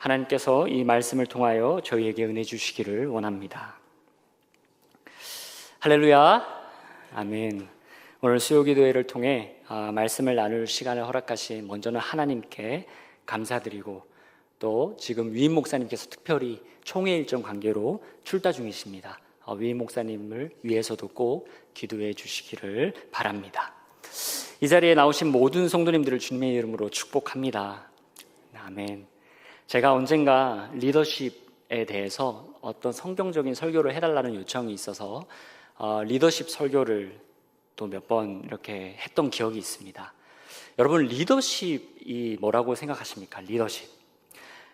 하나님께서 이 말씀을 통하여 저희에게 은혜 주시기를 원합니다. 할렐루야, 아멘. 오늘 수요기도회를 통해 말씀을 나눌 시간을 허락하신 먼저는 하나님께 감사드리고, 또 지금 위임 목사님께서 특별히 총회 일정 관계로 출타 중이십니다. 위임 목사님을 위해서도 꼭 기도해 주시기를 바랍니다. 이 자리에 나오신 모든 성도님들을 주님의 이름으로 축복합니다. 아멘. 제가 언젠가 리더십에 대해서 어떤 성경적인 설교를 해달라는 요청이 있어서 리더십 설교를 또 몇 번 이렇게 했던 기억이 있습니다. 여러분, 리더십이 뭐라고 생각하십니까?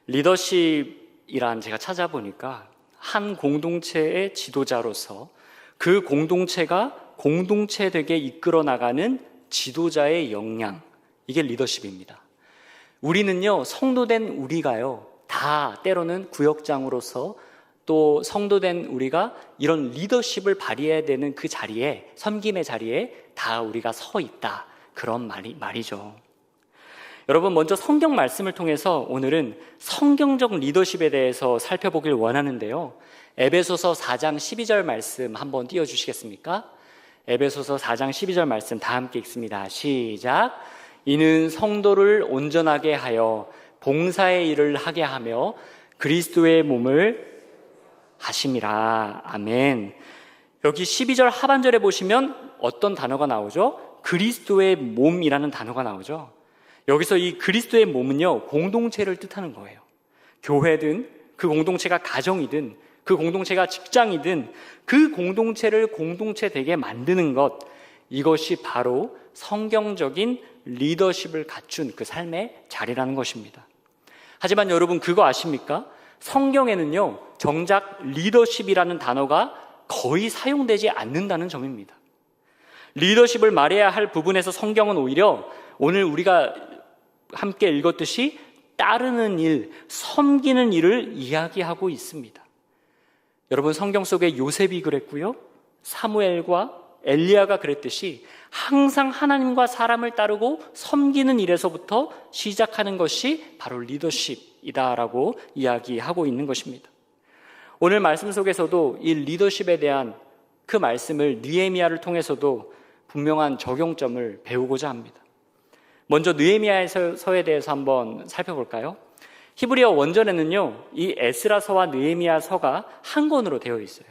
리더십이란 제가 찾아보니까 한 공동체의 지도자로서 그 공동체가 공동체 되게 이끌어 나가는 지도자의 역량, 이게 리더십입니다. 우리는요, 성도된 우리가요, 다 때로는 구역장으로서 또 성도된 우리가 이런 리더십을 발휘해야 되는 그 자리에, 섬김의 자리에 다 우리가 서 있다, 그런 말이죠. 여러분, 먼저 성경 말씀을 통해서 오늘은 성경적 리더십에 대해서 살펴보길 원하는데요, 에베소서 4장 12절 말씀 한번 띄워주시겠습니까? 에베소서 4장 12절 말씀 다 함께 읽습니다. 시작. 이는 성도를 온전하게 하여 봉사의 일을 하게 하며 그리스도의 몸을 하심이라. 아멘. 여기 12절 하반절에 보시면 어떤 단어가 나오죠? 그리스도의 몸이라는 단어가 나오죠. 여기서 이 그리스도의 몸은요, 공동체를 뜻하는 거예요. 교회든 그 공동체가 가정이든 그 공동체가 직장이든 그 공동체를 공동체 되게 만드는 것, 이것이 바로 성경적인 리더십을 갖춘 그 삶의 자리라는 것입니다. 하지만 여러분, 그거 아십니까? 성경에는요, 정작 리더십이라는 단어가 거의 사용되지 않는다는 점입니다. 리더십을 말해야 할 부분에서 성경은 오히려 오늘 우리가 함께 읽었듯이 따르는 일, 섬기는 일을 이야기하고 있습니다. 여러분, 성경 속에 요셉이 그랬고요, 사무엘과 엘리야가 그랬듯이 항상 하나님과 사람을 따르고 섬기는 일에서부터 시작하는 것이 바로 리더십이다라고 이야기하고 있는 것입니다. 오늘 말씀 속에서도 이 리더십에 대한 그 말씀을 느헤미야를 통해서도 분명한 적용점을 배우고자 합니다. 먼저 느헤미야서에 대해서 한번 살펴볼까요? 히브리어 원전에는요, 이 에스라서와 느헤미야서가 한 권으로 되어 있어요.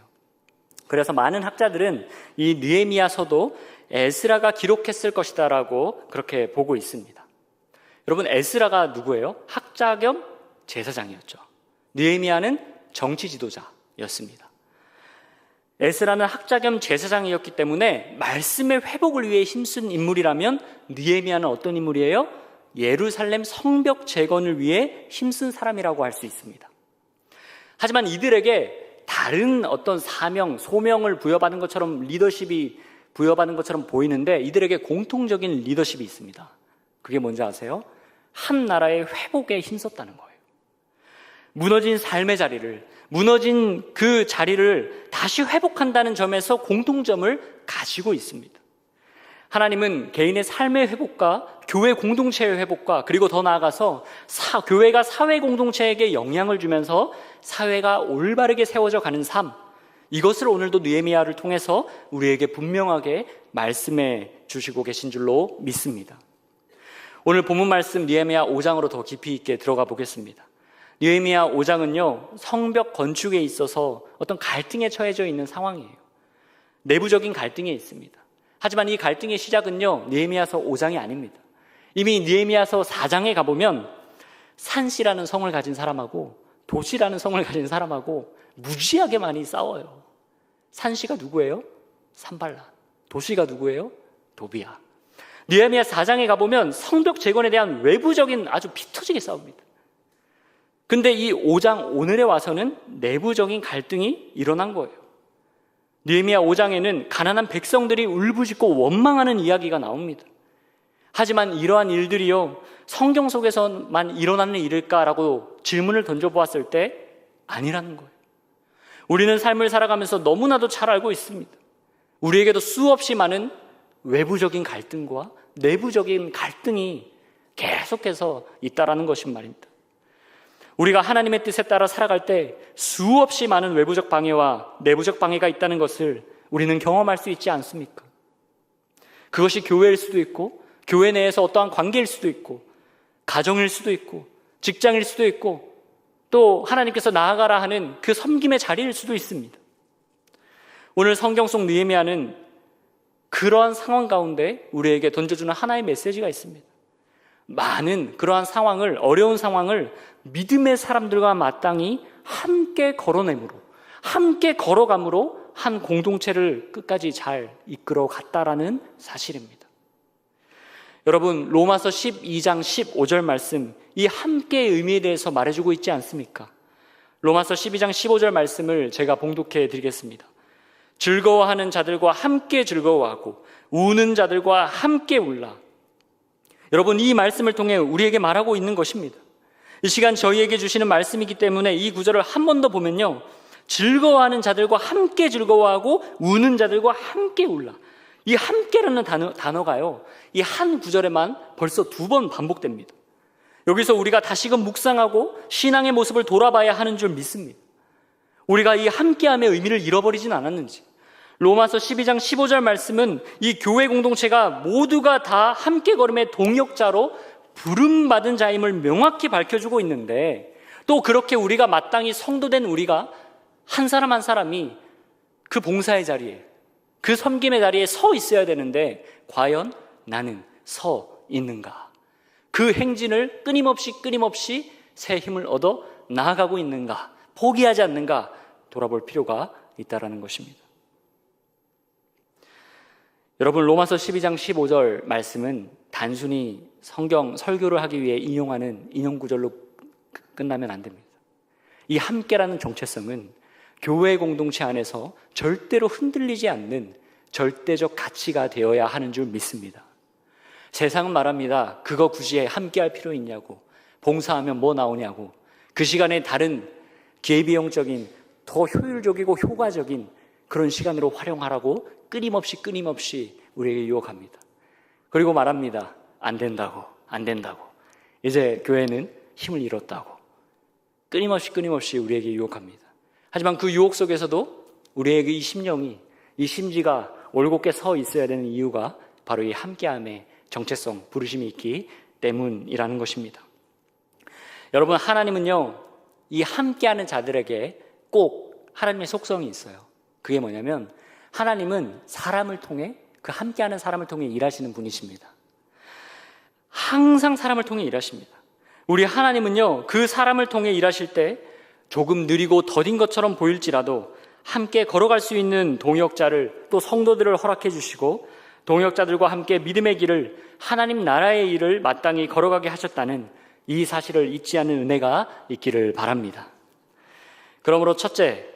그래서 많은 학자들은 이 느헤미야서도 에스라가 기록했을 것이다라고 그렇게 보고 있습니다. 여러분, 에스라가 누구예요? 학자 겸 제사장이었죠. 느헤미야는 정치 지도자였습니다. 에스라는 학자 겸 제사장이었기 때문에 말씀의 회복을 위해 힘쓴 인물이라면 느헤미야는 어떤 인물이에요? 예루살렘 성벽 재건을 위해 힘쓴 사람이라고 할 수 있습니다. 하지만 이들에게 다른 어떤 사명, 소명을 부여받은 것처럼, 리더십이 부여받은 것처럼 보이는데 이들에게 공통적인 리더십이 있습니다. 그게 뭔지 아세요? 한 나라의 회복에 힘썼다는 거예요. 무너진 삶의 자리를, 무너진 그 자리를 다시 회복한다는 점에서 공통점을 가지고 있습니다. 하나님은 개인의 삶의 회복과 교회 공동체의 회복과, 그리고 더 나아가서 교회가 사회 공동체에게 영향을 주면서 사회가 올바르게 세워져 가는 삶, 이것을 오늘도 느헤미야를 통해서 우리에게 분명하게 말씀해 주시고 계신 줄로 믿습니다. 오늘 본문 말씀 느헤미야 5장으로 더 깊이 있게 들어가 보겠습니다. 느헤미야 5장은요, 성벽 건축에 있어서 어떤 갈등에 처해져 있는 상황이에요. 내부적인 갈등이 있습니다. 하지만 이 갈등의 시작은요, 느헤미야서 5장이 아닙니다. 이미 느헤미야서 4장에 가보면 산씨라는 성을 가진 사람하고 도시라는 성을 가진 사람하고 무지하게 많이 싸워요. 산씨가 누구예요? 산발랏. 도시가 누구예요? 도비야. 느헤미야 4장에 가보면 성벽 재건에 대한 외부적인 아주 피 터지게 싸웁니다. 근데 이 5장 오늘에 와서는 내부적인 갈등이 일어난 거예요. 느헤미야 5장에는 가난한 백성들이 울부짖고 원망하는 이야기가 나옵니다. 하지만 이러한 일들이요, 성경 속에서만 일어나는 일일까라고 질문을 던져보았을 때 아니라는 거예요. 우리는 삶을 살아가면서 너무나도 잘 알고 있습니다. 우리에게도 수없이 많은 외부적인 갈등과 내부적인 갈등이 계속해서 있다라는 것인 말입니다. 우리가 하나님의 뜻에 따라 살아갈 때 수없이 많은 외부적 방해와 내부적 방해가 있다는 것을 우리는 경험할 수 있지 않습니까? 그것이 교회일 수도 있고, 교회 내에서 어떠한 관계일 수도 있고, 가정일 수도 있고, 직장일 수도 있고, 또 하나님께서 나아가라 하는 그 섬김의 자리일 수도 있습니다. 오늘 성경 속 느헤미야는 그러한 상황 가운데 우리에게 던져주는 하나의 메시지가 있습니다. 많은 그러한 상황을, 어려운 상황을 믿음의 사람들과 마땅히 함께 걸어내므로, 함께 걸어감으로 한 공동체를 끝까지 잘 이끌어 갔다라는 사실입니다. 여러분, 로마서 12장 15절 말씀, 이 함께의 의미에 대해서 말해주고 있지 않습니까? 로마서 12장 15절 말씀을 제가 봉독해 드리겠습니다. 즐거워하는 자들과 함께 즐거워하고 우는 자들과 함께 울라. 여러분, 이 말씀을 통해 우리에게 말하고 있는 것입니다. 이 시간 저희에게 주시는 말씀이기 때문에 이 구절을 한 번 더 보면요, 즐거워하는 자들과 함께 즐거워하고 우는 자들과 함께 울라. 이 함께라는 단어가요, 이 한 구절에만 벌써 2번 반복됩니다. 여기서 우리가 다시금 묵상하고 신앙의 모습을 돌아봐야 하는 줄 믿습니다. 우리가 이 함께함의 의미를 잃어버리진 않았는지. 로마서 12장 15절 말씀은 이 교회 공동체가 모두가 다 함께 걸음의 동역자로 부름받은 자임을 명확히 밝혀주고 있는데, 또 그렇게 우리가 마땅히 성도된 우리가 한 사람 한 사람이 그 봉사의 자리에, 그 섬김의 자리에 서 있어야 되는데 과연 나는 서 있는가? 그 행진을 끊임없이 새 힘을 얻어 나아가고 있는가? 포기하지 않는가? 돌아볼 필요가 있다는 것입니다. 여러분, 로마서 12장 15절 말씀은 단순히 성경 설교를 하기 위해 인용하는 인용구절로 끝나면 안 됩니다. 이 함께라는 정체성은 교회 공동체 안에서 절대로 흔들리지 않는 절대적 가치가 되어야 하는 줄 믿습니다. 세상은 말합니다. 그거 굳이 함께할 필요 있냐고, 봉사하면 뭐 나오냐고, 그 시간에 다른 기회비용적인 더 효율적이고 효과적인 그런 시간으로 활용하라고 끊임없이 우리에게 유혹합니다. 그리고 말합니다. 안 된다고. 이제 교회는 힘을 잃었다고. 끊임없이 우리에게 유혹합니다. 하지만 그 유혹 속에서도 우리에게 이 심령이, 이 심지가 올곧게 서 있어야 되는 이유가 바로 이 함께함의 정체성, 부르심이 있기 때문이라는 것입니다. 여러분, 하나님은요, 이 함께하는 자들에게 꼭 하나님의 속성이 있어요. 그게 뭐냐면 하나님은 사람을 통해, 그 함께하는 사람을 통해 일하시는 분이십니다. 항상 사람을 통해 일하십니다. 우리 하나님은요, 그 사람을 통해 일하실 때 조금 느리고 더딘 것처럼 보일지라도 함께 걸어갈 수 있는 동역자를, 또 성도들을 허락해 주시고 동역자들과 함께 믿음의 길을, 하나님 나라의 일을 마땅히 걸어가게 하셨다는 이 사실을 잊지 않는 은혜가 있기를 바랍니다. 그러므로 첫째,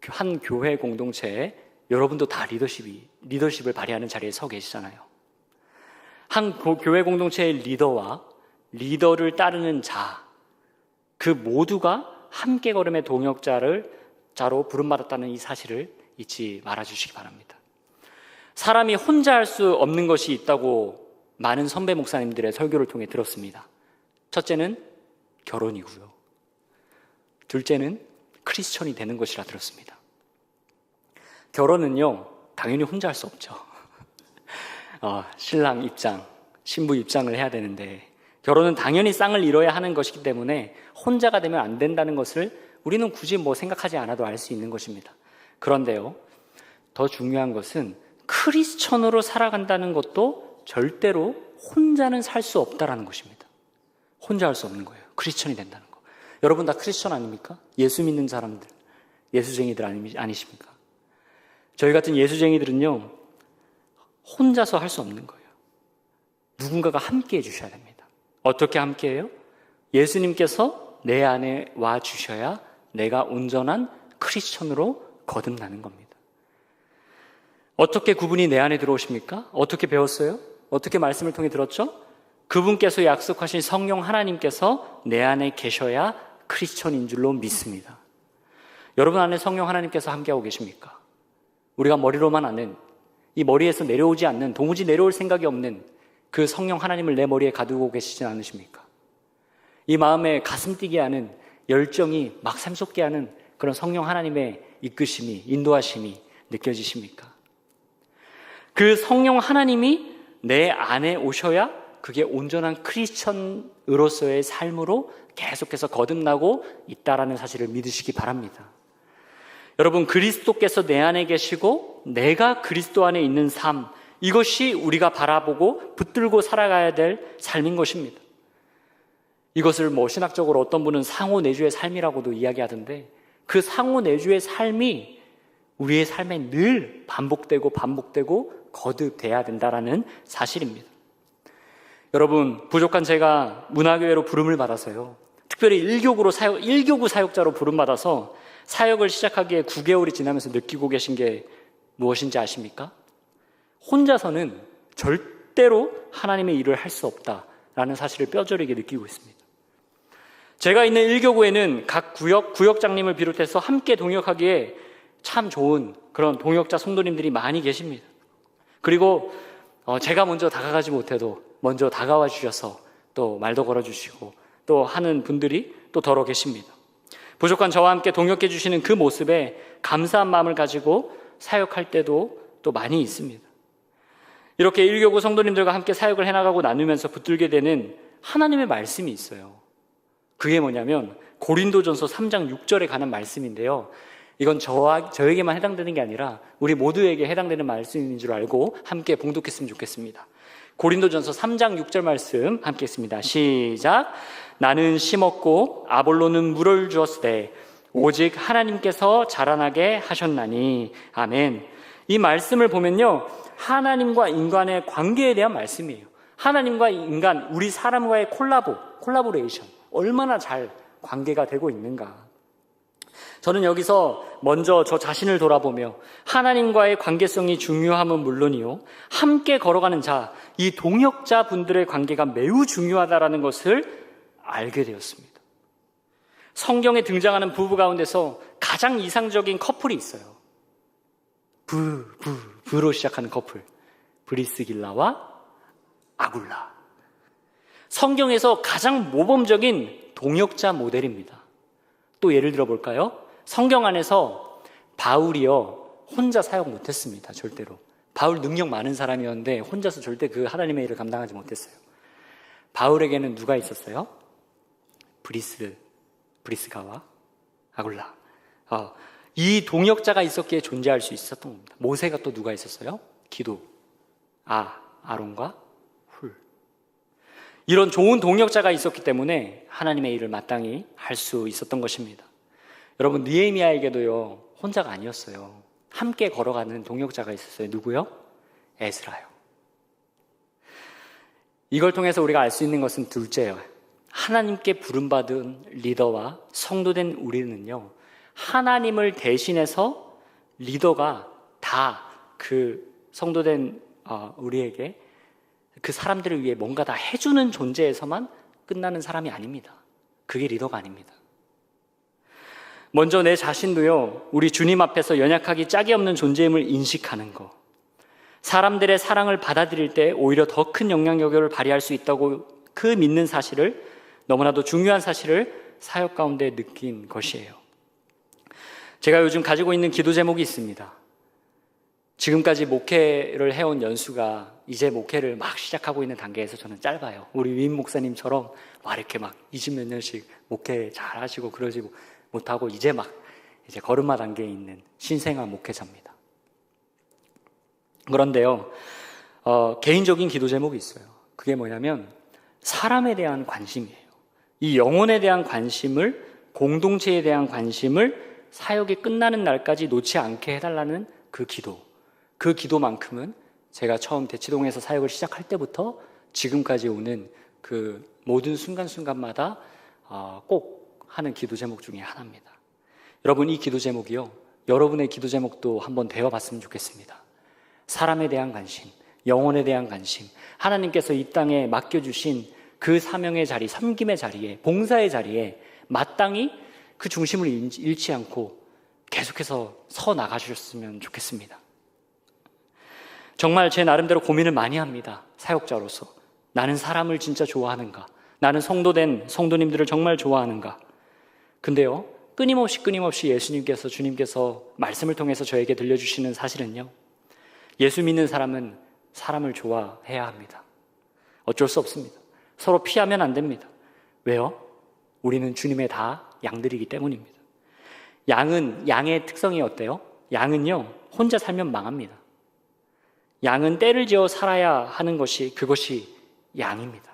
한 교회 공동체에 여러분도 다 리더십을 발휘하는 자리에 서 계시잖아요. 한 교회 공동체의 리더와 리더를 따르는 자, 그 모두가 함께 걸음의 동역자로 부름받았다는 이 사실을 잊지 말아주시기 바랍니다. 사람이 혼자 할 수 없는 것이 있다고 많은 선배 목사님들의 설교를 통해 들었습니다. 첫째는 결혼이고요. 둘째는 크리스천이 되는 것이라 들었습니다. 결혼은요, 당연히 혼자 할 수 없죠. 신랑 입장, 신부 입장을 해야 되는데, 결혼은 당연히 쌍을 이뤄야 하는 것이기 때문에 혼자가 되면 안 된다는 것을 우리는 굳이 생각하지 않아도 알 수 있는 것입니다. 그런데요, 더 중요한 것은 크리스천으로 살아간다는 것도 절대로 혼자는 살 수 없다라는 것입니다. 혼자 할 수 없는 거예요. 크리스천이 된다는 거. 여러분 다 크리스천 아닙니까? 예수 믿는 사람들, 예수쟁이들 아니십니까? 저희 같은 예수쟁이들은요, 혼자서 할 수 없는 거예요. 누군가가 함께 해주셔야 됩니다. 어떻게 함께 해요? 예수님께서 내 안에 와 주셔야 내가 온전한 크리스천으로 거듭나는 겁니다. 어떻게 그분이 내 안에 들어오십니까? 어떻게 배웠어요? 어떻게 말씀을 통해 들었죠? 그분께서 약속하신 성령 하나님께서 내 안에 계셔야 크리스천인 줄로 믿습니다. 여러분 안에 성령 하나님께서 함께하고 계십니까? 우리가 머리로만 아는, 이 머리에서 내려오지 않는, 도무지 내려올 생각이 없는 그 성령 하나님을 내 머리에 가두고 계시진 않으십니까? 이 마음에 가슴 뛰게 하는 열정이 막 샘솟게 하는 그런 성령 하나님의 이끄심이, 인도하심이 느껴지십니까? 그 성령 하나님이 내 안에 오셔야 그게 온전한 크리스천으로서의 삶으로 계속해서 거듭나고 있다라는 사실을 믿으시기 바랍니다. 여러분, 그리스도께서 내 안에 계시고 내가 그리스도 안에 있는 삶, 이것이 우리가 바라보고 붙들고 살아가야 될 삶인 것입니다. 이것을 신학적으로 어떤 분은 상호내주의 삶이라고도 이야기하던데, 그 상호내주의 삶이 우리의 삶에 늘 반복되고 거듭돼야 된다라는 사실입니다. 여러분, 부족한 제가 문화교회로 부름을 받아서요, 특별히 1교구 사역자로 부름받아서 사역을 시작하기에 9개월이 지나면서 느끼고 계신 게 무엇인지 아십니까? 혼자서는 절대로 하나님의 일을 할 수 없다라는 사실을 뼈저리게 느끼고 있습니다. 제가 있는 1교구에는 각 구역장님을 비롯해서 함께 동역하기에 참 좋은 그런 동역자 성도님들이 많이 계십니다. 그리고 제가 먼저 다가가지 못해도 먼저 다가와 주셔서 또 말도 걸어주시고 또 하는 분들이 또 더러 계십니다. 부족한 저와 함께 동역해 주시는 그 모습에 감사한 마음을 가지고 사역할 때도 또 많이 있습니다. 이렇게 1교구 성도님들과 함께 사역을 해나가고 나누면서 붙들게 되는 하나님의 말씀이 있어요. 그게 뭐냐면 고린도전서 3장 6절에 관한 말씀인데요, 이건 저에게만 해당되는 게 아니라 우리 모두에게 해당되는 말씀인 줄 알고 함께 봉독했으면 좋겠습니다. 고린도전서 3장 6절 말씀 함께 했습니다. 시작. 나는 심었고 아볼로는 물을 주었으되 오직 하나님께서 자라나게 하셨나니. 아멘. 이 말씀을 보면요, 하나님과 인간의 관계에 대한 말씀이에요. 하나님과 인간, 우리 사람과의 콜라보레이션, 얼마나 잘 관계가 되고 있는가. 저는 여기서 먼저 저 자신을 돌아보며 하나님과의 관계성이 중요함은 물론이요, 함께 걸어가는 자, 이 동역자 분들의 관계가 매우 중요하다는 것을 알게 되었습니다. 성경에 등장하는 부부 가운데서 가장 이상적인 커플이 있어요. 부로 시작하는 커플, 브리스길라와 아굴라. 성경에서 가장 모범적인 동역자 모델입니다. 또 예를 들어 볼까요? 성경 안에서 바울이요, 혼자 사역 못했습니다. 절대로. 바울 능력 많은 사람이었는데 혼자서 절대 그 하나님의 일을 감당하지 못했어요. 바울에게는 누가 있었어요? 브리스가와 아굴라. 이 동역자가 있었기에 존재할 수 있었던 겁니다. 모세가 또 누가 있었어요? 기도. 아론과 훌. 이런 좋은 동역자가 있었기 때문에 하나님의 일을 마땅히 할 수 있었던 것입니다. 여러분, 느헤미야에게도요, 혼자가 아니었어요. 함께 걸어가는 동역자가 있었어요. 누구요? 에스라요. 이걸 통해서 우리가 알 수 있는 것은 둘째예요. 하나님께 부름받은 리더와 성도된 우리는요, 하나님을 대신해서 리더가 다 그 성도된 우리에게 그 사람들을 위해 뭔가 다 해주는 존재에서만 끝나는 사람이 아닙니다. 그게 리더가 아닙니다. 먼저 내 자신도요, 우리 주님 앞에서 연약하기 짝이 없는 존재임을 인식하는 것, 사람들의 사랑을 받아들일 때 오히려 더 큰 영향력을 발휘할 수 있다고 그 믿는 사실을, 너무나도 중요한 사실을 사역 가운데 느낀 것이에요. 제가 요즘 가지고 있는 기도 제목이 있습니다. 지금까지 목회를 해온 연수가 이제 목회를 막 시작하고 있는 단계에서 저는 짧아요. 우리 위임 목사님처럼 이렇게 막 20몇 년씩 목회 잘 하시고 그러지 못하고 이제 걸음마 단계에 있는 신생아 목회자입니다. 그런데요, 개인적인 기도 제목이 있어요. 그게 뭐냐면 사람에 대한 관심이에요. 이 영혼에 대한 관심을, 공동체에 대한 관심을 사역이 끝나는 날까지 놓지 않게 해달라는 그 기도만큼은 제가 처음 대치동에서 사역을 시작할 때부터 지금까지 오는 그 모든 순간순간마다 꼭 하는 기도 제목 중에 하나입니다. 여러분, 이 기도 제목이요, 여러분의 기도 제목도 한번 되어봤으면 좋겠습니다. 사람에 대한 관심, 영혼에 대한 관심, 하나님께서 이 땅에 맡겨주신 그 사명의 자리, 섬김의 자리에, 봉사의 자리에 마땅히 그 중심을 잃지 않고 계속해서 서 나가주셨으면 좋겠습니다. 정말 제 나름대로 고민을 많이 합니다. 사역자로서 나는 사람을 진짜 좋아하는가? 나는 성도된 성도님들을 정말 좋아하는가? 근데요, 끊임없이 예수님께서, 주님께서 말씀을 통해서 저에게 들려주시는 사실은요, 예수 믿는 사람은 사람을 좋아해야 합니다. 어쩔 수 없습니다. 서로 피하면 안 됩니다. 왜요? 우리는 주님의 다 양들이기 때문입니다. 양의 특성이 어때요? 양은요, 혼자 살면 망합니다. 양은 떼를 지어 살아야 하는 그것이 양입니다.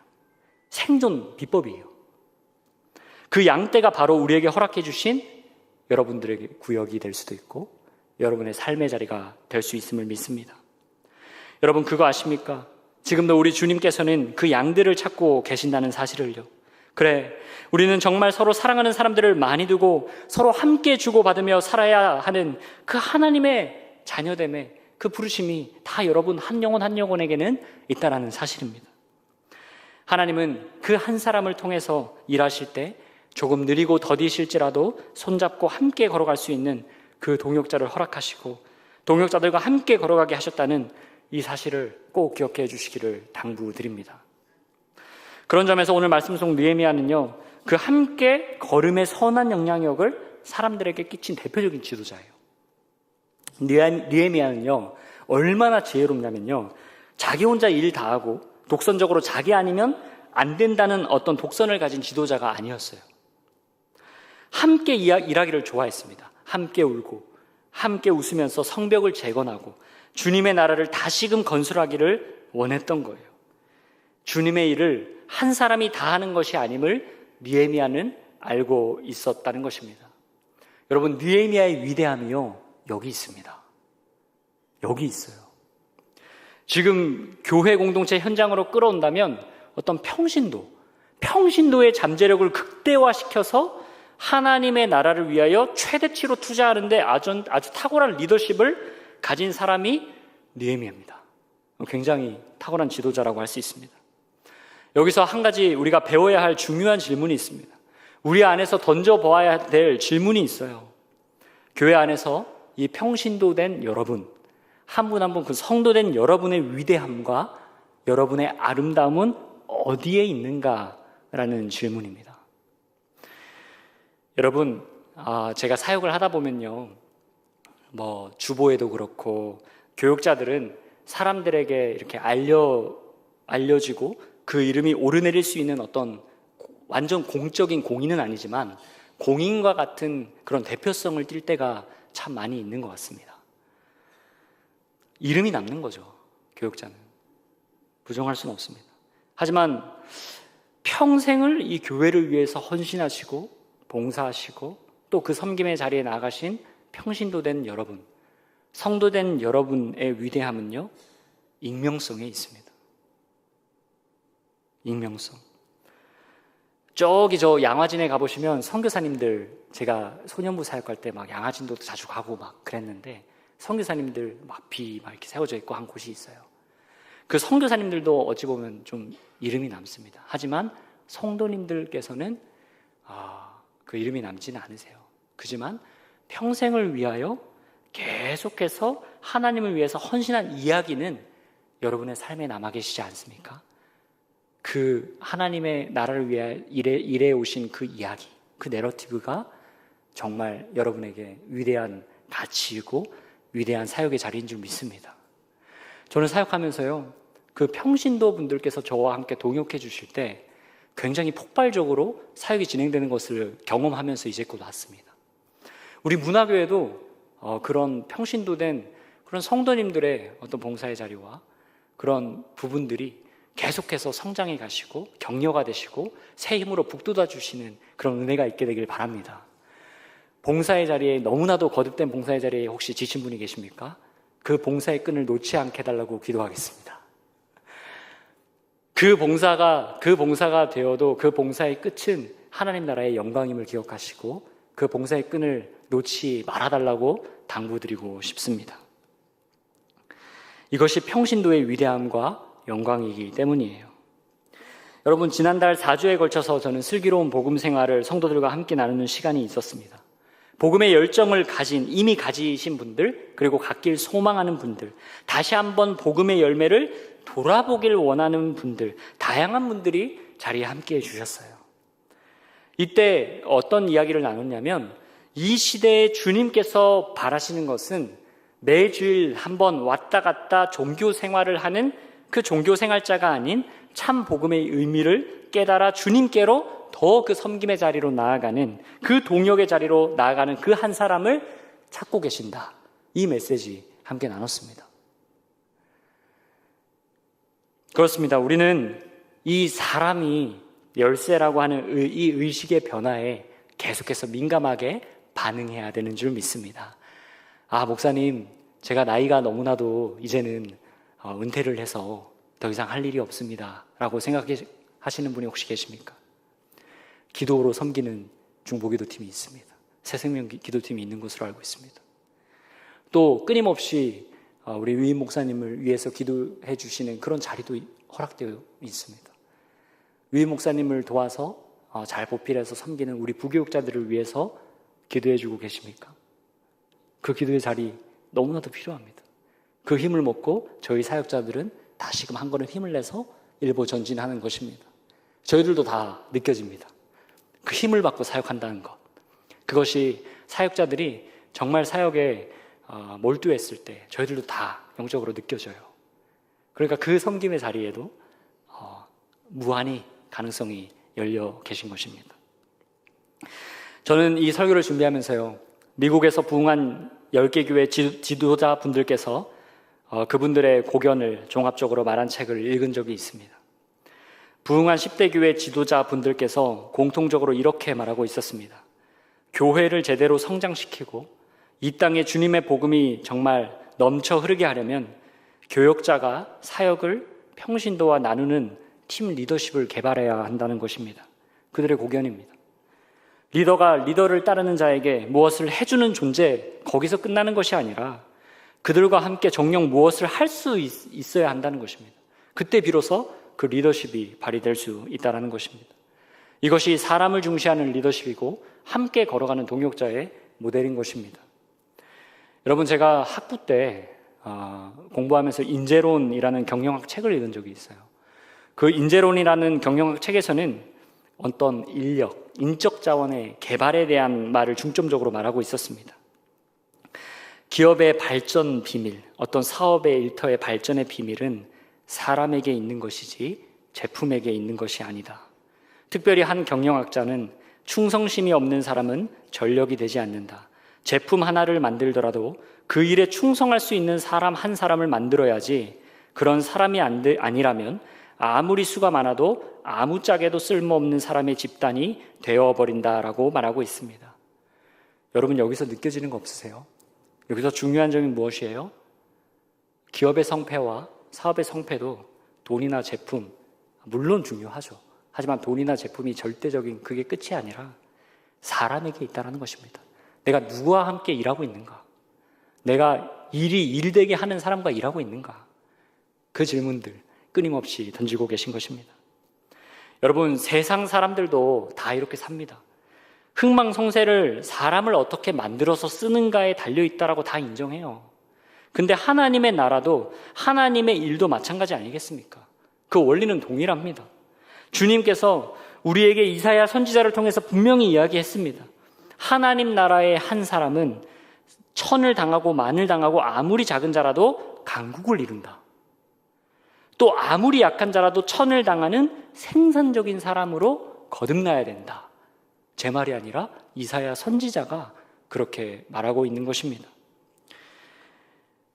생존 비법이에요. 그 양떼가 바로 우리에게 허락해 주신 여러분들에게 구역이 될 수도 있고 여러분의 삶의 자리가 될 수 있음을 믿습니다. 여러분, 그거 아십니까? 지금도 우리 주님께서는 그 양들을 찾고 계신다는 사실을요. 그래, 우리는 정말 서로 사랑하는 사람들을 많이 두고 서로 함께 주고받으며 살아야 하는 그 하나님의 자녀됨의 그 부르심이 다 여러분 한 영혼에게는 있다라는 사실입니다. 하나님은 그 한 사람을 통해서 일하실 때 조금 느리고 더디실지라도 손잡고 함께 걸어갈 수 있는 그 동역자를 허락하시고 동역자들과 함께 걸어가게 하셨다는 이 사실을 꼭 기억해 주시기를 당부드립니다. 그런 점에서 오늘 말씀 속 느헤미야는요, 그 함께 걸음의 선한 영향력을 사람들에게 끼친 대표적인 지도자예요. 느헤미야는요, 얼마나 지혜롭냐면요, 자기 혼자 일 다 하고 독선적으로 자기 아니면 안 된다는 어떤 독선을 가진 지도자가 아니었어요. 함께 일하기를 좋아했습니다. 함께 울고 함께 웃으면서 성벽을 재건하고 주님의 나라를 다시금 건설하기를 원했던 거예요. 주님의 일을 한 사람이 다 하는 것이 아님을 느헤미야는 알고 있었다는 것입니다. 여러분, 느헤미야의 위대함이요, 여기 있습니다. 여기 있어요. 지금 교회 공동체 현장으로 끌어온다면 어떤 평신도의 잠재력을 극대화시켜서 하나님의 나라를 위하여 최대치로 투자하는데 아주 탁월한 리더십을 가진 사람이 느헤미야입니다. 굉장히 탁월한 지도자라고 할 수 있습니다. 여기서 한 가지 우리가 배워야 할 중요한 질문이 있습니다. 우리 안에서 던져보아야 될 질문이 있어요. 교회 안에서 이 평신도된 여러분, 한 분 한 분 그 성도된 여러분의 위대함과 여러분의 아름다움은 어디에 있는가라는 질문입니다. 여러분, 제가 사역을 하다 보면요, 주보에도 그렇고 교육자들은 사람들에게 이렇게 알려지고 그 이름이 오르내릴 수 있는 어떤 완전 공적인 공인은 아니지만 공인과 같은 그런 대표성을 띌 때가 참 많이 있는 것 같습니다. 이름이 남는 거죠, 교육자는. 부정할 수는 없습니다. 하지만 평생을 이 교회를 위해서 헌신하시고 봉사하시고 또 그 섬김의 자리에 나아가신 평신도된 여러분, 성도된 여러분의 위대함은요, 익명성에 있습니다. 익명성. 저기 저 양화진에 가보시면 선교사님들, 제가 소년부 사역할 때 막 양화진도 자주 가고 막 그랬는데 선교사님들 막 이렇게 세워져 있고 한 곳이 있어요. 그 선교사님들도 어찌 보면 좀 이름이 남습니다. 하지만 성도님들께서는 그 이름이 남지는 않으세요. 그지만 평생을 위하여 계속해서 하나님을 위해서 헌신한 이야기는 여러분의 삶에 남아 계시지 않습니까? 그 하나님의 나라를 위해 일해 오신 그 이야기, 그 내러티브가 정말 여러분에게 위대한 가치이고 위대한 사역의 자리인 줄 믿습니다. 저는 사역하면서요, 그 평신도 분들께서 저와 함께 동역해 주실 때 굉장히 폭발적으로 사역이 진행되는 것을 경험하면서 이제껏 왔습니다. 우리 문화교회도 그런 평신도된 그런 성도님들의 어떤 봉사의 자리와 그런 부분들이 계속해서 성장해 가시고 격려가 되시고 새 힘으로 북돋아 주시는 그런 은혜가 있게 되길 바랍니다. 봉사의 자리에, 너무나도 거듭된 봉사의 자리에 혹시 지친 분이 계십니까? 그 봉사의 끈을 놓지 않게 해달라고 기도하겠습니다. 그 봉사가 되어도 그 봉사의 끝은 하나님 나라의 영광임을 기억하시고 그 봉사의 끈을 놓지 말아달라고 당부드리고 싶습니다. 이것이 평신도의 위대함과 영광이기 때문이에요. 여러분, 지난달 4주에 걸쳐서 저는 슬기로운 복음 생활을 성도들과 함께 나누는 시간이 있었습니다. 복음의 열정을 이미 가지신 분들, 그리고 갖길 소망하는 분들, 다시 한번 복음의 열매를 돌아보길 원하는 분들, 다양한 분들이 자리에 함께해 주셨어요. 이때 어떤 이야기를 나눴냐면 이 시대에 주님께서 바라시는 것은 매주일 한번 왔다 갔다 종교 생활을 하는 그 종교 생활자가 아닌 참 복음의 의미를 깨달아 주님께로 더 그 섬김의 자리로 나아가는, 그 동역의 자리로 나아가는 그 한 사람을 찾고 계신다. 이 메시지 함께 나눴습니다. 그렇습니다. 우리는 이 사람이 열쇠라고 하는 이 의식의 변화에 계속해서 민감하게 반응해야 되는 줄 믿습니다. 아, 목사님, 제가 나이가 너무나도 이제는 은퇴를 해서 더 이상 할 일이 없습니다 라고 생각하시는 분이 혹시 계십니까? 기도로 섬기는 중보기도팀이 있습니다. 새생명 기도팀이 있는 것으로 알고 있습니다. 또 끊임없이 우리 위임 목사님을 위해서 기도해 주시는 그런 자리도 허락되어 있습니다. 위임 목사님을 도와서 잘 보필해서 섬기는 우리 부교육자들을 위해서 기도해 주고 계십니까? 그 기도의 자리 너무나도 필요합니다. 그 힘을 먹고 저희 사역자들은 다시금 한 걸음 힘을 내서 일부 전진하는 것입니다. 저희들도 다 느껴집니다. 그 힘을 받고 사역한다는 것, 그것이 사역자들이 정말 사역에 몰두했을 때 저희들도 다 영적으로 느껴져요. 그러니까 그 섬김의 자리에도 무한히 가능성이 열려 계신 것입니다. 저는 이 설교를 준비하면서요, 미국에서 부흥한 10개 교회 지도자분들께서 그분들의 고견을 종합적으로 말한 책을 읽은 적이 있습니다. 부흥한 10대 교회 지도자분들께서 공통적으로 이렇게 말하고 있었습니다. 교회를 제대로 성장시키고 이 땅에 주님의 복음이 정말 넘쳐 흐르게 하려면 교역자가 사역을 평신도와 나누는 팀 리더십을 개발해야 한다는 것입니다. 그들의 고견입니다. 리더가 리더를 따르는 자에게 무엇을 해주는 존재, 거기서 끝나는 것이 아니라 그들과 함께 정녕 무엇을 할 수 있어야 한다는 것입니다. 그때 비로소 그 리더십이 발휘될 수 있다는 것입니다. 이것이 사람을 중시하는 리더십이고 함께 걸어가는 동역자의 모델인 것입니다. 여러분, 제가 학부 때 공부하면서 인재론이라는 경영학 책을 읽은 적이 있어요. 그 인재론이라는 경영학 책에서는 어떤 인력, 인적 자원의 개발에 대한 말을 중점적으로 말하고 있었습니다. 기업의 발전 비밀, 어떤 사업의 일터의 발전의 비밀은 사람에게 있는 것이지 제품에게 있는 것이 아니다. 특별히 한 경영학자는 충성심이 없는 사람은 전력이 되지 않는다. 제품 하나를 만들더라도 그 일에 충성할 수 있는 사람 한 사람을 만들어야지, 그런 사람이 아니라면 아무리 수가 많아도 아무짝에도 쓸모없는 사람의 집단이 되어버린다라고 말하고 있습니다. 여러분, 여기서 느껴지는 거 없으세요? 여기서 중요한 점이 무엇이에요? 기업의 성패와 사업의 성패도 돈이나 제품, 물론 중요하죠. 하지만 돈이나 제품이 절대적인 그게 끝이 아니라 사람에게 있다는 것입니다. 내가 누구와 함께 일하고 있는가? 내가 일되게 하는 사람과 일하고 있는가? 그 질문들 끊임없이 던지고 계신 것입니다. 여러분, 세상 사람들도 다 이렇게 삽니다. 흥망성쇠를 사람을 어떻게 만들어서 쓰는가에 달려있다라고 다 인정해요. 근데 하나님의 나라도 하나님의 일도 마찬가지 아니겠습니까? 그 원리는 동일합니다. 주님께서 우리에게 이사야 선지자를 통해서 분명히 이야기했습니다. 하나님 나라의 한 사람은 천을 당하고 만을 당하고 아무리 작은 자라도 강국을 이룬다. 또 아무리 약한 자라도 천을 당하는 생산적인 사람으로 거듭나야 된다. 제 말이 아니라 이사야 선지자가 그렇게 말하고 있는 것입니다.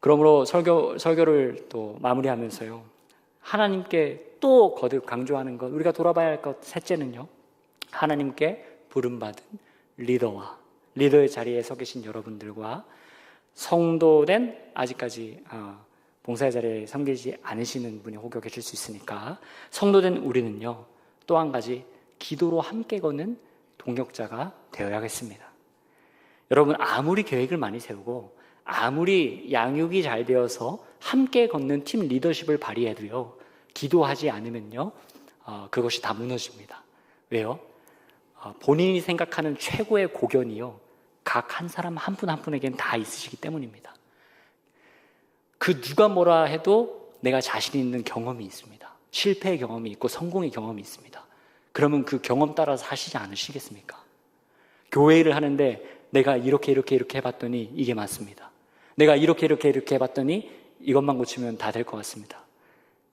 그러므로 설교를 또 마무리하면서요, 하나님께 또 거듭 강조하는 것, 우리가 돌아봐야 할 것 셋째는요, 하나님께 부름받은 리더의 자리에 서 계신 여러분들과 성도된 아직까지 봉사의 자리에 섬기지 않으시는 분이 혹여 계실 수 있으니까 성도된 우리는요, 또 한 가지 기도로 함께 걷는 동역자가 되어야겠습니다. 여러분, 아무리 계획을 많이 세우고 아무리 양육이 잘 되어서 함께 걷는 팀 리더십을 발휘해도요, 기도하지 않으면요, 그것이 다 무너집니다. 왜요? 본인이 생각하는 최고의 고견이요, 각 한 사람 한 분 한 분에게는 다 있으시기 때문입니다. 그 누가 뭐라 해도 내가 자신 있는 경험이 있습니다. 실패의 경험이 있고 성공의 경험이 있습니다. 그러면 그 경험 따라서 하시지 않으시겠습니까? 교회 일을 하는데 내가 이렇게 해봤더니 이게 맞습니다. 내가 이렇게 해봤더니 이것만 고치면 다 될 것 같습니다.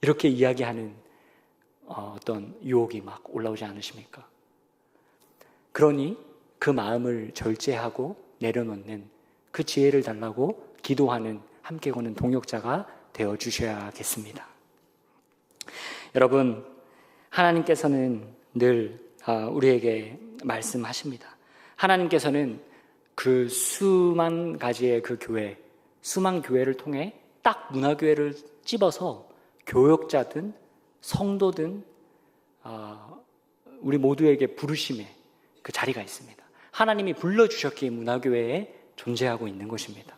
이렇게 이야기하는 어떤 유혹이 막 올라오지 않으십니까? 그러니 그 마음을 절제하고 내려놓는 그 지혜를 달라고 기도하는, 함께 거는 동역자가 되어주셔야겠습니다. 여러분, 하나님께서는 늘 우리에게 말씀하십니다. 하나님께서는 그 수만 가지의 그 교회, 수만 교회를 통해 딱 문화교회를 찝어서 교역자든 성도든 우리 모두에게 부르심의 그 자리가 있습니다. 하나님이 불러주셨기에 문화교회에 존재하고 있는 것입니다.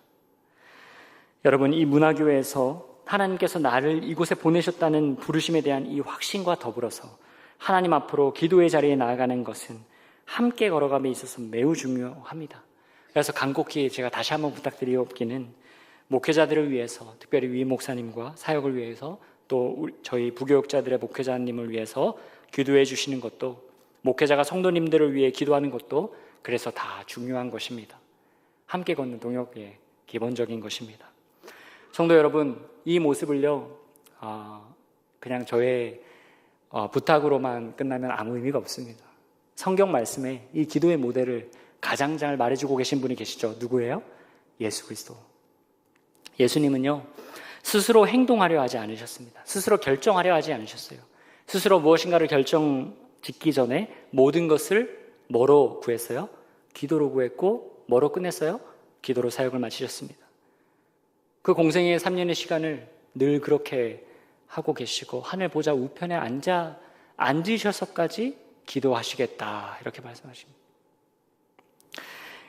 여러분, 이 문화교회에서 하나님께서 나를 이곳에 보내셨다는 부르심에 대한 이 확신과 더불어서 하나님 앞으로 기도의 자리에 나아가는 것은 함께 걸어감에 있어서 매우 중요합니다. 그래서 간곡히 제가 다시 한번 부탁드리옵기는 목회자들을 위해서, 특별히 위 목사님과 사역을 위해서, 또 저희 부교육자들의 목회자님을 위해서 기도해 주시는 것도, 목회자가 성도님들을 위해 기도하는 것도 그래서 다 중요한 것입니다. 함께 걷는 동역의 기본적인 것입니다. 성도 여러분, 이 모습을요 그냥 저의 부탁으로만 끝나면 아무 의미가 없습니다. 성경 말씀에 이 기도의 모델을 가장 잘 말해주고 계신 분이 계시죠. 누구예요? 예수 그리스도. 예수님은요 스스로 행동하려 하지 않으셨습니다. 스스로 결정하려 하지 않으셨어요. 스스로 무엇인가를 결정 짓기 전에 모든 것을 뭐로 구했어요? 기도로 구했고, 뭐로 끝냈어요? 기도로 사역을 마치셨습니다. 그 공생의 3년의 시간을 늘 그렇게 하고 계시고, 하늘 보좌 우편에 앉으셔서까지 기도하시겠다, 이렇게 말씀하십니다.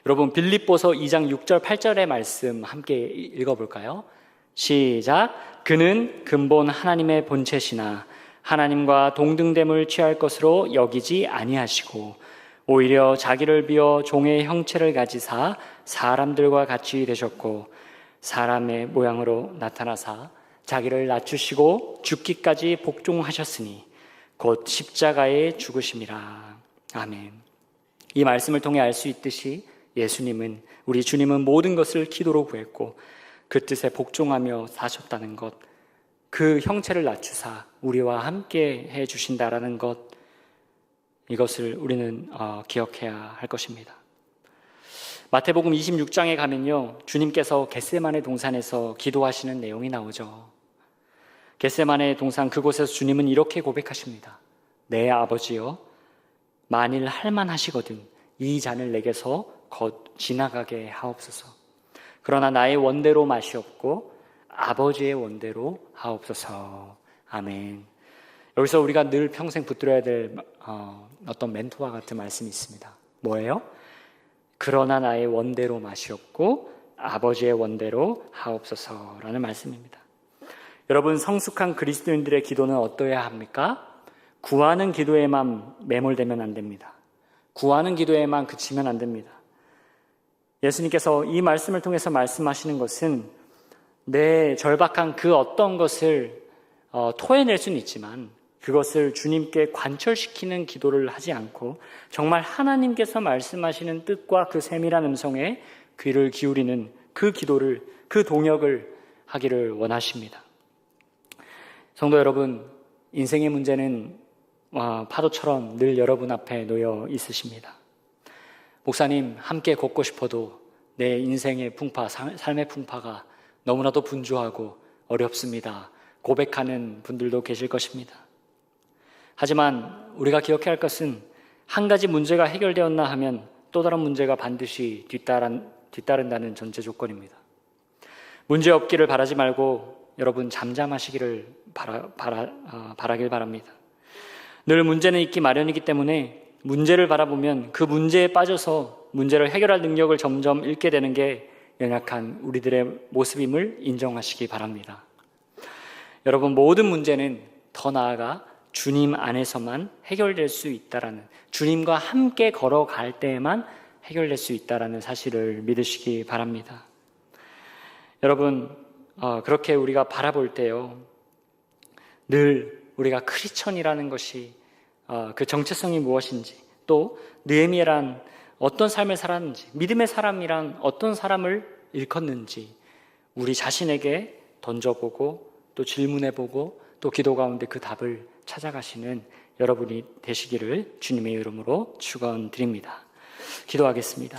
여러분, 빌립보서 2장 6절 8절의 말씀 함께 읽어볼까요? 시작. 그는 근본 하나님의 본체시나 하나님과 동등됨을 취할 것으로 여기지 아니하시고 오히려 자기를 비워 종의 형체를 가지사 사람들과 같이 되셨고 사람의 모양으로 나타나사 자기를 낮추시고 죽기까지 복종하셨으니 곧 십자가에 죽으심이라. 아멘. 이 말씀을 통해 알 수 있듯이 예수님은, 우리 주님은 모든 것을 기도로 구했고 그 뜻에 복종하며 사셨다는 것, 그 형체를 낮추사 우리와 함께 해주신다라는 것, 이것을 우리는 기억해야 할 것입니다. 마태복음 26장에 가면요 주님께서 겟세마네 동산에서 기도하시는 내용이 나오죠. 겟세마네 동산 그곳에서 주님은 이렇게 고백하십니다. 내 아버지여, 만일 할만하시거든 이 잔을 내게서 지나가게 하옵소서. 그러나 나의 원대로 마시옵고 아버지의 원대로 하옵소서. 아멘. 여기서 우리가 늘 평생 붙들어야 될 어떤 멘토와 같은 말씀이 있습니다. 뭐예요? 그러나 나의 원대로 마시옵고 아버지의 원대로 하옵소서라는 말씀입니다. 여러분, 성숙한 그리스도인들의 기도는 어떠해야 합니까? 구하는 기도에만 매몰되면 안 됩니다. 구하는 기도에만 그치면 안 됩니다. 예수님께서 이 말씀을 통해서 말씀하시는 것은 내 절박한 그 어떤 것을 토해낼 수는 있지만 그것을 주님께 관철시키는 기도를 하지 않고 정말 하나님께서 말씀하시는 뜻과 그 세밀한 음성에 귀를 기울이는 그 기도를, 그 동역을 하기를 원하십니다. 성도 여러분, 인생의 문제는 파도처럼 늘 여러분 앞에 놓여 있으십니다. 목사님, 함께 걷고 싶어도 내 인생의 풍파, 삶의 풍파가 너무나도 분주하고 어렵습니다. 고백하는 분들도 계실 것입니다. 하지만 우리가 기억해야 할 것은 한 가지 문제가 해결되었나 하면 또 다른 문제가 반드시 뒤따른다는 전제 조건입니다. 문제 없기를 바라지 말고 여러분 잠잠하시기를 바라길 바랍니다. 늘 문제는 있기 마련이기 때문에 문제를 바라보면 그 문제에 빠져서 문제를 해결할 능력을 점점 잃게 되는 게 연약한 우리들의 모습임을 인정하시기 바랍니다. 여러분, 모든 문제는 더 나아가 주님 안에서만 해결될 수 있다라는, 주님과 함께 걸어갈 때에만 해결될 수 있다라는 사실을 믿으시기 바랍니다. 여러분, 그렇게 우리가 바라볼 때요, 늘 우리가 크리스천이라는 것이 그 정체성이 무엇인지, 또 느헤미야란 어떤 삶을 살았는지, 믿음의 사람이란 어떤 사람을 일컫는지 우리 자신에게 던져보고 또 질문해보고 또 기도 가운데 그 답을 찾아가시는 여러분이 되시기를 주님의 이름으로 축원드립니다. 기도하겠습니다.